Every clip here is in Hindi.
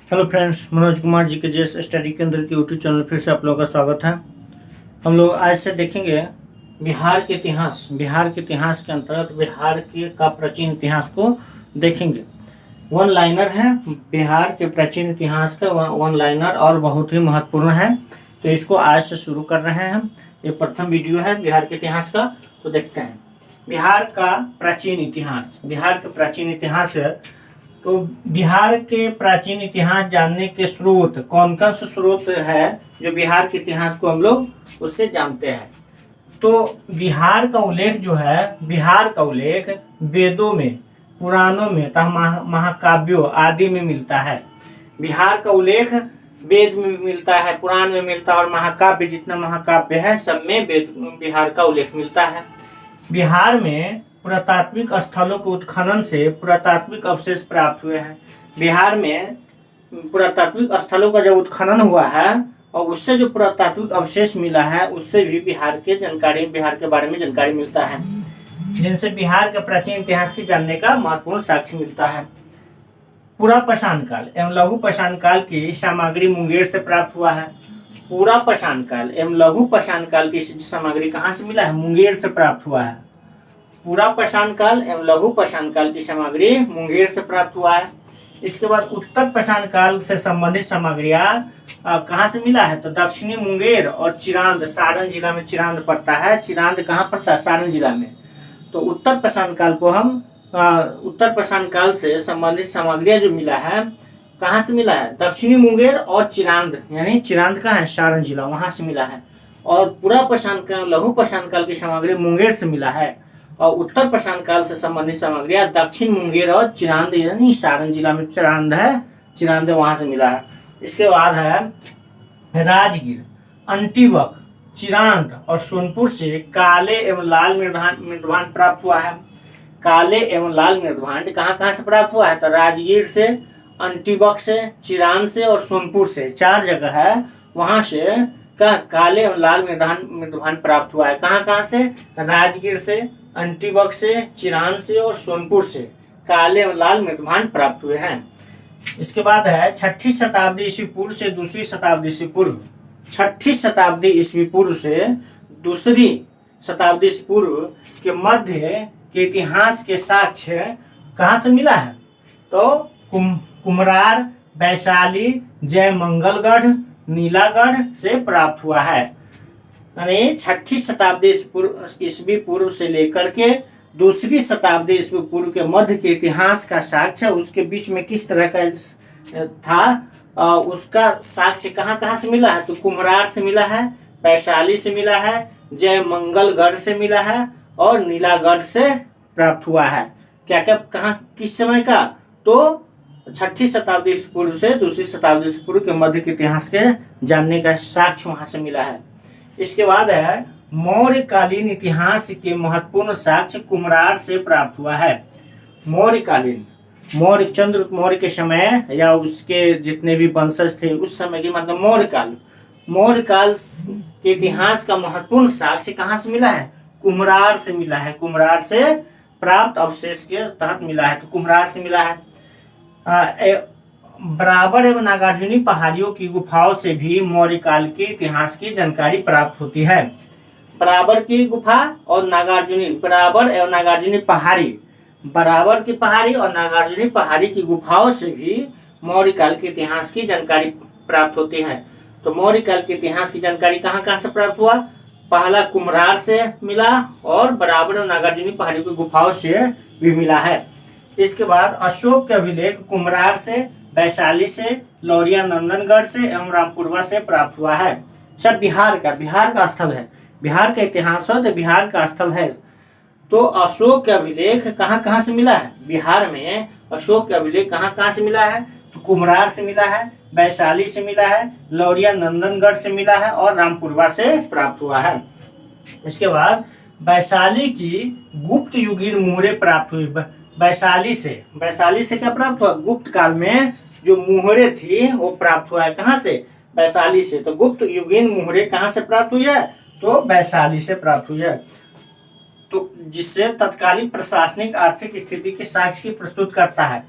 हेलो फ्रेंड्स, मनोज कुमार जी के जेएस स्टडी केंद्र के यूट्यूब चैनल फिर से आप लोगों का स्वागत है। हम लोग आज से देखेंगे बिहार के इतिहास। बिहार के इतिहास के अंतर्गत बिहार के का प्राचीन इतिहास को देखेंगे। वन लाइनर है बिहार के प्राचीन इतिहास का वन लाइनर और बहुत ही महत्वपूर्ण है। तो इसको आज से शुरू कर रहे हैं हम। ये प्रथम वीडियो है बिहार के इतिहास का। तो देखते हैं बिहार का प्राचीन इतिहास। बिहार के प्राचीन इतिहास तो बिहार के प्राचीन इतिहास जानने के स्रोत कौन कौन से स्रोत है जो बिहार के इतिहास को हम लोग उससे जानते हैं। तो बिहार का उल्लेख जो है, बिहार का उल्लेख वेदों में, पुराणों में तथा महाकाव्यों आदि में मिलता है। बिहार का उल्लेख वेद में मिलता है, पुराण में मिलता है और महाकाव्य, जितना महाकाव्य है सब में बिहार का उल्लेख मिलता है। बिहार में पुरातात्विक स्थलों के उत्खनन से पुरातात्विक अवशेष प्राप्त हुए हैं। बिहार में पुरातात्विक स्थलों का जब उत्खनन हुआ है और उससे जो पुरातात्विक अवशेष मिला है उससे भी बिहार के बारे में जानकारी मिलता है, जिनसे बिहार के प्राचीन इतिहास की जानने का महत्वपूर्ण साक्ष्य मिलता है। पूरा पाषाण काल एवं लघु पाषाण काल की सामग्री मुंगेर से प्राप्त हुआ है। पूरा पाषाण काल एवं लघु पाषाण काल की सामग्री कहाँ से मिला है? मुंगेर से प्राप्त हुआ है। पूरा पाषाण काल एवं लघु पाषाण काल की सामग्री मुंगेर से प्राप्त हुआ है। इसके बाद उत्तर पाषाण काल से संबंधित सामग्रियां कहाँ से मिला है? तो दक्षिणी मुंगेर और चिरांद, सारण जिला में चिरांद पड़ता है। चिरांद कहाँ पड़ता है? सारण जिला में। तो उत्तर पाषाण काल को हम उत्तर पाषाण काल से संबंधित सामग्रियां जो मिला है कहाँ से मिला है? दक्षिणी मुंगेर और चिरांद, यानी चिरांद कहाँ है? सारण जिला, वहां से मिला है। और पूरा पाषाण काल लघु पाषाण काल की सामग्री मुंगेर से मिला है और उत्तर पाषाण काल से संबंधित सामग्रियां दक्षिण मुंगेर और चिरांद, यानी सारण जिला में चिरांद है, चिरांद वहां से मिला है। इसके बाद है राजगीर, अंटीवक, चिरांद और सोनपुर से काले एवं लाल मृदभांड प्राप्त हुआ है। काले एवं लाल मृदभांड कहाँ कहाँ से प्राप्त हुआ है? तो राजगीर से, अंटीवक से, चिरांद से और सोनपुर से, 4 जगह है, वहां से काले एवं लाल मृदभांड प्राप्त हुआ है। कहाँ कहाँ से? राजगीर से, अंटीवक से, चिरांद से और सोनपुर से काले एवं लाल मृदभांड प्राप्त हुए हैं। इसके बाद है 6ठी शताब्दी ईस्वी पूर्व से 2री शताब्दी ईस्वी पूर्व। 6ठी शताब्दी ईस्वी पूर्व से 2री शताब्दी ईस्वी पूर्व के मध्य के इतिहास के साक्ष्य कहाँ से मिला है? तो कुम्हरार, वैशाली, जयमंगलगढ़, नीलागढ़ से प्राप्त हुआ है। यानी 6ठी शताब्दी ईस्वी पूर्व से लेकर के 2री शताब्दी ईस्वी पूर्व के मध्य के इतिहास का साक्ष्य, उसके बीच में किस तरह का था उसका साक्ष्य कहाँ कहाँ से मिला है? तो कुम्हरार से मिला है, वैशाली से मिला है, जयमंगलगढ़ से मिला है और नीलागढ़ से प्राप्त हुआ है। क्या क्या कहाँ किस समय का? तो 6ठी शताब्दी ईस्वी पूर्व से 2री शताब्दी ईस्वी पूर्व के मध्य के इतिहास के जानने का साक्ष्य वहां से मिला है। इसके बाद है मौर्यकालीन इतिहास के महत्वपूर्ण साक्ष्य कुम्हरार से प्राप्त हुआ है। मौर्यकालीन, चंद्रगुप्त मौर्य के समय या उसके जितने भी वंशज थे उस समय की, मतलब मौर्यकाल, मौर्यकाल के इतिहास का महत्वपूर्ण साक्ष्य कहाँ से मिला है? कुम्हरार से मिला है। कुम्हरार से प्राप्त अवशेष के तहत मिला है, तो कुम्हरार से मिला है। बराबर एवं नागार्जुनी पहाड़ियों की गुफाओं से भी मौर्य काल के इतिहास की जानकारी प्राप्त होती है। बराबर की गुफा और नागार्जुनी, बराबर एवं नागार्जुनी पहाड़ी, बराबर की पहाड़ी और नागार्जुनी पहाड़ी की गुफाओं से भी मौर्य काल के इतिहास की जानकारी प्राप्त होती है। तो मौर्य काल के इतिहास की जानकारी कहाँ कहाँ से प्राप्त हुआ? पहला कुम्हरार से मिला और बराबर और नागार्जुनी पहाड़ी की गुफाओं से भी मिला है। इसके बाद अशोक के अभिलेख कुम्हरार से, वैशाली से, लौरिया नंदनगढ़ से एवं रामपुरवा से प्राप्त हुआ है। सब बिहार का स्थल है। बिहार का इतिहास हो तो बिहार का स्थल है। तो अशोक के अभिलेख कहाँ कहाँ से मिला है? बिहार में अशोक के अभिलेख कहाँ कहाँ से मिला है? तो कुम्हरार से मिला है, वैशाली से मिला है, लौरिया नंदनगढ़ से मिला है और रामपुरवा से प्राप्त हुआ है। इसके बाद वैशाली की गुप्त युगीन मुहरे प्राप्त हुई। वैशाली से क्या प्राप्त हुआ? गुप्त काल में जो मुहरे थी वो प्राप्त हुआ है। कहाँ से? वैशाली से। तो गुप्त युगीन मुहरे कहाँ से प्राप्त हुई है? तो वैशाली से प्राप्त हुई है। तो जिससे तत्कालीन प्रशासनिक आर्थिक स्थिति के साक्ष्य की प्रस्तुत करता है।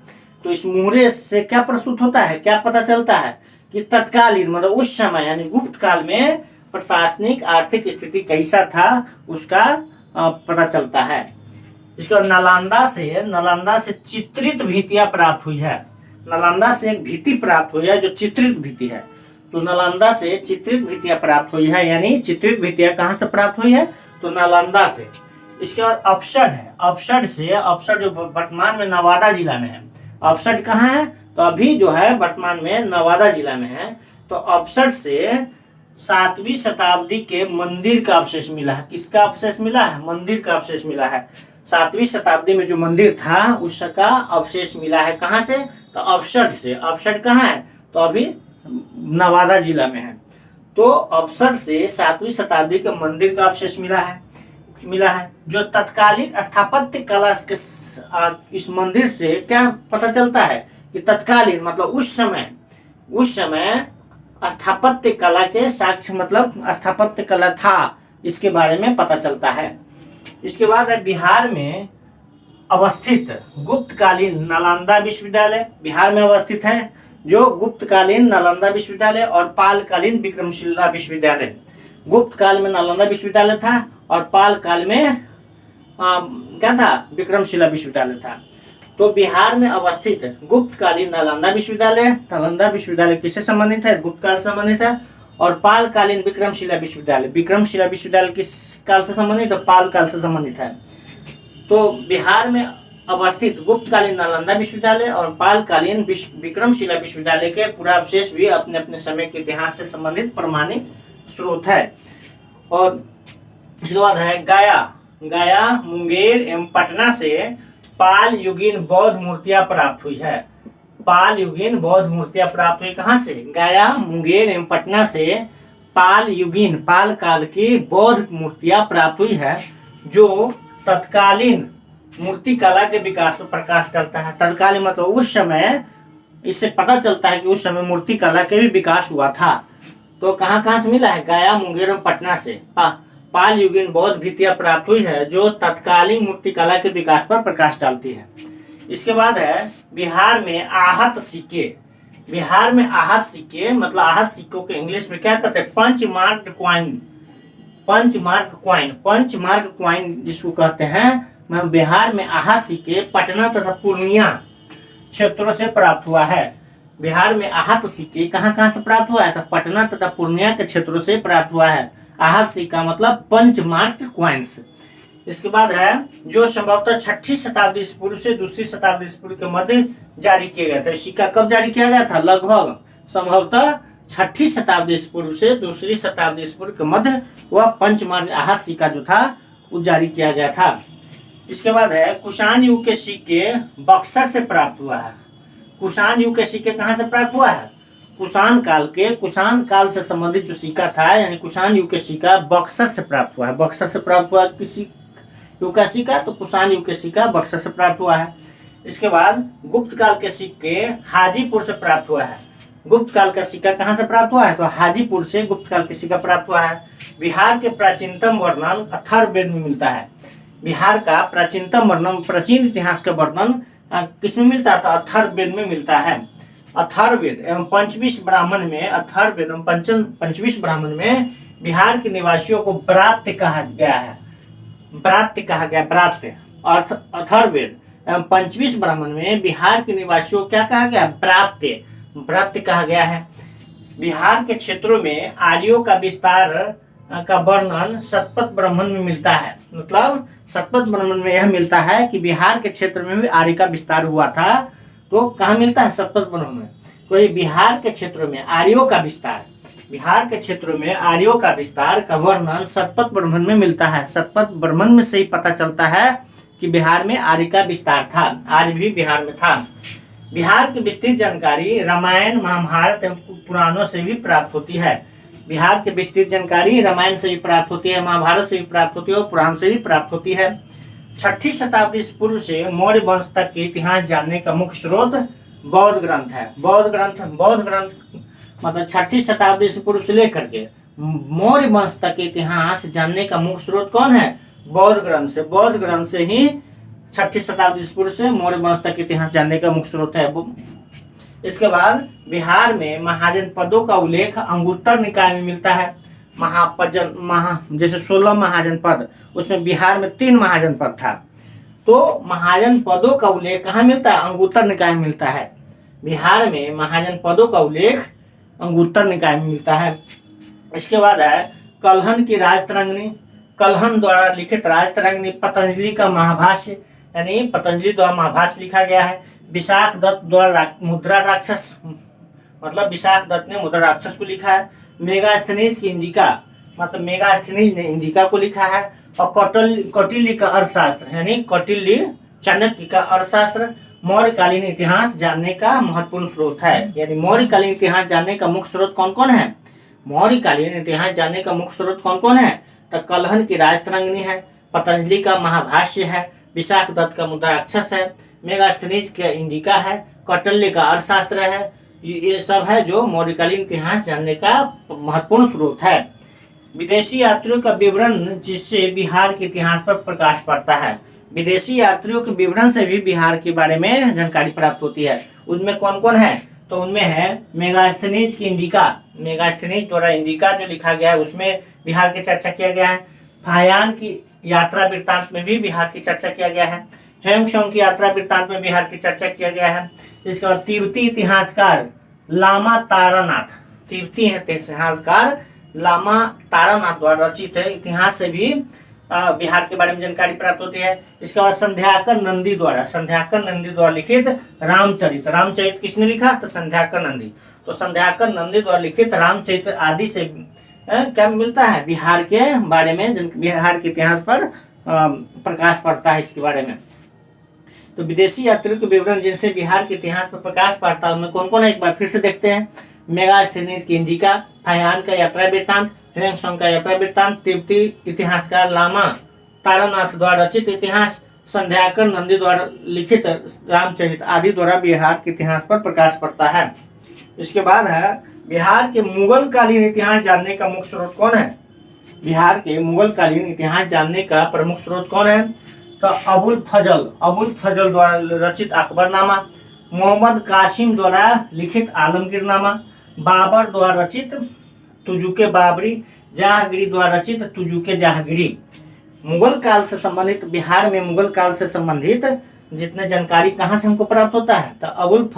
तो इस मुहरे से क्या प्रस्तुत होता है, क्या पता चलता है कि तत्कालीन मतलब उस समय यानी गुप्त काल में प्रशासनिक आर्थिक स्थिति कैसा था उसका पता चलता है। इसका नालंदा से चित्रित भित्तियां प्राप्त हुई है। नालंदा से एक भित्ति प्राप्त हुई है जो चित्रित भित्ति है। तो नालंदा से चित्रित भित्तियां प्राप्त हुई है, यानी चित्रित भित्तियां कहाँ से प्राप्त हुई है, तो नालंदा से। इसके बाद अपसड है। अपसड जो वर्तमान में नवादा जिला में है। अपसड कहाँ है, तो अभी जो है वर्तमान में नवादा जिला में है। तो अपसड से 7वीं शताब्दी के मंदिर का अवशेष मिला है। किसका अवशेष मिला है, मंदिर का अवशेष मिला है। 7वीं शताब्दी में जो मंदिर था उसका अवशेष मिला है। कहाँ से, तो अपसड से। अपसड कहाँ है, तो अभी नवादा जिला में है। तो अपसड से 7वीं शताब्दी के मंदिर का अवशेष मिला है जो तत्कालीन स्थापत्य कला के इस मंदिर से क्या पता चलता है कि तत्कालीन मतलब उस समय स्थापत्य कला के साक्ष्य मतलब स्थापत्य कला था, इसके बारे में पता चलता है। इसके बाद है बिहार में अवस्थित गुप्तकालीन नालंदा विश्वविद्यालय। बिहार में अवस्थित है जो गुप्तकालीन नालंदा विश्वविद्यालय और पालकालीन विक्रमशिला विश्वविद्यालय। गुप्त काल में नालंदा विश्वविद्यालय था और पाल काल में क्या था, विक्रमशिला विश्वविद्यालय था। तो बिहार में अवस्थित गुप्तकालीन नालंदा विश्वविद्यालय किससे संबंधित है, गुप्त काल से संबंधित है। और पालकालीन विक्रमशिला विश्वविद्यालय किस काल से संबंधित है, पाल काल से संबंधित है। तो बिहार में अवस्थित गुप्तकालीन नालंदा विश्वविद्यालय और पालकालीन विक्रमशिला विश्वविद्यालय के पुरावशेष भी अपने अपने समय के इतिहास से संबंधित प्रमाणिक स्रोत है। और इसके बाद है गया, मुंगेर एवं पटना से पाल युगीन बौद्ध मूर्तियां प्राप्त हुई है। पाल युगीन बौद्ध मूर्तियां प्राप्त हुई कहाँ से, गया, मुंगेर एवं पटना से पाल काल की बौद्ध मूर्तियां प्राप्त हुई है जो तत्कालीन मूर्ति कला के विकास पर प्रकाश डालता है। तत्कालीन मतलब उस समय, इससे पता चलता है कि उस समय मूर्ति कला के भी विकास हुआ था। तो कहाँ से मिला है, गया, मुंगेर एवं पटना से पाल युगीन बौद्ध भित्तियां प्राप्त हुई है जो तत्कालीन मूर्ति कला के विकास पर प्रकाश डालती है। इसके बाद है बिहार में आहत सिक्के। मतलब आहत सिक्कों के इंग्लिश में क्या कहते हैं, पंचमार्क क्वाइन जिसको कहते हैं। बिहार में आहत सिक्के पटना तथा पूर्णिया क्षेत्रों से प्राप्त हुआ है। बिहार में आहत सिक्के कहाँ से प्राप्त हुआ है, तो पटना तथा पूर्णिया के क्षेत्रों से प्राप्त हुआ है। आहत सिक्का मतलब पंचमार्क क्वाइंस। इसके बाद है जो संभवतः 6ठी शताब्दी ईसा पूर्व से 2री शताब्दी ईसा पूर्व के मध्य जारी किया गया था। सिक्का कब जारी किया गया था, लगभग संभवतः 6ठी शताब्दी ईसा पूर्व से 2री शताब्दी ईसा पूर्व के मध्य वह पंचमार्क आहत सिक्का जो था वो जारी किया गया था। इसके बाद है कुषाण युग के सिक्के बक्सर से प्राप्त हुआ है। कुषाण युग के सिक्के कहाँ से प्राप्त हुआ है, कुषाण काल से संबंधित जो सिक्का था यानी कुषाण युग के सिक्का बक्सर से प्राप्त हुआ है। बक्सर से प्राप्त हुआ किसी युग का सिक्का, तो कुषाण युग के सिक्का बक्सर से प्राप्त हुआ है। इसके बाद गुप्त काल के सिक्के हाजीपुर से प्राप्त हुआ है। गुप्त काल का सिक्का कहाँ से प्राप्त हुआ है, तो हाजीपुर से गुप्त काल के सिक्का प्राप्त हुआ है। बिहार के प्राचीनतम वर्णन अथर्ववेद में मिलता है। बिहार का प्राचीनतम वर्णन, प्राचीन इतिहास का वर्णन किसमें मिलता है, तो अथर्ववेद में मिलता है। अथर्ववेद एवं पंचविश ब्राह्मण में बिहार के निवासियों को ब्रात्य कहा गया। अथर्ववेद एवं पंचविश ब्राह्मण में बिहार के निवासियों को क्या कहा गया, ब्रात्य कहा गया है। बिहार के क्षेत्रों में आर्यों का विस्तार का वर्णन शतपथ ब्राह्मण में मिलता है। मतलब शतपथ ब्राह्मण में यह मिलता है कि बिहार के क्षेत्र में भी आर्य का विस्तार हुआ था। तो कहाँ मिलता है, शतपथ ब्राह्मण में। तो ये बिहार के क्षेत्रों में आर्यों का विस्तार का वर्णन शतपथ ब्राह्मण में मिलता है। शतपथ ब्राह्मण में से ही पता चलता है कि बिहार में आर्य का विस्तार था, आर्य भी बिहार में था। बिहार की विस्तृत जानकारी रामायण, महाभारत एवं पुराणों से भी प्राप्त होती है। बिहार की विस्तृत जानकारी रामायण से भी प्राप्त होती है, महाभारत से भी प्राप्त होती है और पुराण से भी प्राप्त होती है। 6ठी शताब्दी पूर्व से मौर्य वंश तक के इतिहास जानने का मुख्य स्रोत बौद्ध ग्रंथ है। बौद्ध ग्रंथ मतलब 6ठी शताब्दी से पूर्व से लेकर के मौर्य वंश तक के इतिहास जानने का मुख्य स्रोत कौन है, बौद्ध ग्रंथ से। बौद्ध ग्रंथ से ही 6ठी शताब्दी ईस्वी पूर्व से मौर्य वंश तक इतिहास जानने का मुख्य स्रोत है। इसके बाद बिहार में महाजन पदों का उल्लेख अंगुत्तर निकाय में मिलता है। जैसे 16 महाजन पद, उसमें बिहार में 3 महाजन पद था। तो महाजन पदों का उल्लेख कहाँ मिलता है? अंगुत्तर निकाय में मिलता है। बिहार में महाजन पदों का उल्लेख अंगुत्तर निकाय में मिलता है। इसके बाद है कल्हन की राजतरंगिणी। कल्हन द्वारा लिखित राजतरंगिणी पतंजलि का महाभाष्य, यानी पतंजलि द्वारा महाभाष्य लिखा गया है। विशाख दत्त द्वारा मुद्रा राक्षस, मतलब विशाख दत्त ने मुद्रा राक्षस को लिखा है। मेगास्थनीज की इंजिका, मतलब मेगास्थनीज ने इंजिका को लिखा है। और कौटिल्य का अर्थशास्त्र, यानी कौटिल्य चाणक्य का अर्थशास्त्र मौर्यकालीन इतिहास जानने का महत्वपूर्ण स्रोत है। यानी मौर्यकालीन इतिहास जानने का मुख्य स्रोत कौन कौन है? मौर्यकालीन इतिहास जानने का मुख्य स्रोत कौन कौन है? तो कल्हन की राजतरंगिणी है, पतंजलि का महाभाष्य है, विशाख दत्त का मुद्रा राक्षस है, मेगास्थनीज का इंजिका है, कौटिल्य का अर्थशास्त्र है। ये सब है जो मौर्यकालीन इतिहास जानने का महत्वपूर्ण स्रोत है। विदेशी यात्रियों का विवरण, जिससे बिहार के इतिहास पर प्रकाश पड़ता है। विदेशी यात्रियों के विवरण से भी बिहार के बारे में जानकारी प्राप्त होती है। उनमें कौन कौन है? तो उनमें है मेगास्थनीज की इंजिका, मेगास्थनीज द्वारा इंजिका जो लिखा गया है उसमें बिहार की चर्चा किया गया है। फायान की यात्रा वृत्तांत में भी बिहार की चर्चा किया गया है। हेमशोंग की यात्रा वृत्तांत में बिहार की चर्चा किया गया है। इसके बाद तिब्बती इतिहासकार लामा तारानाथ, तिब्बती इतिहासकार लामा तारानाथ द्वारा रचित है इतिहास से भी बिहार के बारे में जानकारी प्राप्त होती है। इसके बाद संध्याकर नंदी द्वारा लिखित रामचरित, रामचरित किसने लिखा? तो संध्याकर नंदी। तो संध्याकर नंदी द्वारा लिखित रामचरित आदि से क्या मिलता है? बिहार के बारे में, बिहार के इतिहास पर प्रकाश पड़ता है इसके बारे में। तो विदेशी यात्रियों के विवरण जिनसे बिहार के इतिहास पर प्रकाश पड़ता है उनमें कौन कौन है? एक बार फिर से देखते हैं। मेगास्थनीज की इंजिका, फायान का यात्रा वृत्तांत, हेमशोंग का यात्रा वृत्तांत, तिब्बती इतिहासकार लामा तारानाथ द्वारा रचित इतिहास, संध्याकर नंदी द्वारा लिखित रामचरित आदि द्वारा बिहार के इतिहास पर प्रकाश पड़ता है। इसके बाद है बिहार के मुगल कालीन इतिहास जानने का मुख्य स्रोत कौन है? बिहार के मुगल कालीन इतिहास जानने का प्रमुख स्रोत कौन है? तो अबुल फजल द्वारा रचित अकबरनामा, मोहम्मद कासिम द्वारा लिखित आलमगीरनामा, बाबर द्वारा रचित तुजुके बाबरी, जहांगीरी द्वारा रचित तुजुके जहांगीरी। मुगल काल से संबंधित, बिहार में मुगल काल से संबंधित जितने जानकारी कहाँ से हमको प्राप्त होता है? तो अबुल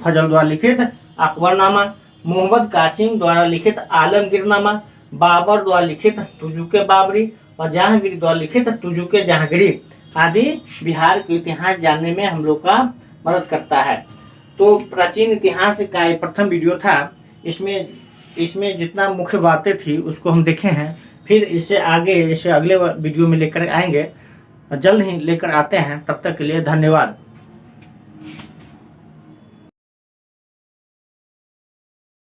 फजल द्वारा लिखित अकबरनामा, मोहम्मद कासिम द्वारा लिखित आलमगीरनामा, बाबर द्वारा लिखित तुजुके बाबरी और जहांगीरी द्वारा लिखित तुजुके जहांगीरी आदि बिहार के इतिहास जानने में हम लोग का मदद करता है। तो प्राचीन इतिहास का ये प्रथम वीडियो था। इसमें जितना मुख्य बातें थी उसको हम देखे हैं। फिर इससे आगे इसे अगले वीडियो में लेकर आएंगे, जल्द ही लेकर आते हैं। तब तक के लिए धन्यवाद।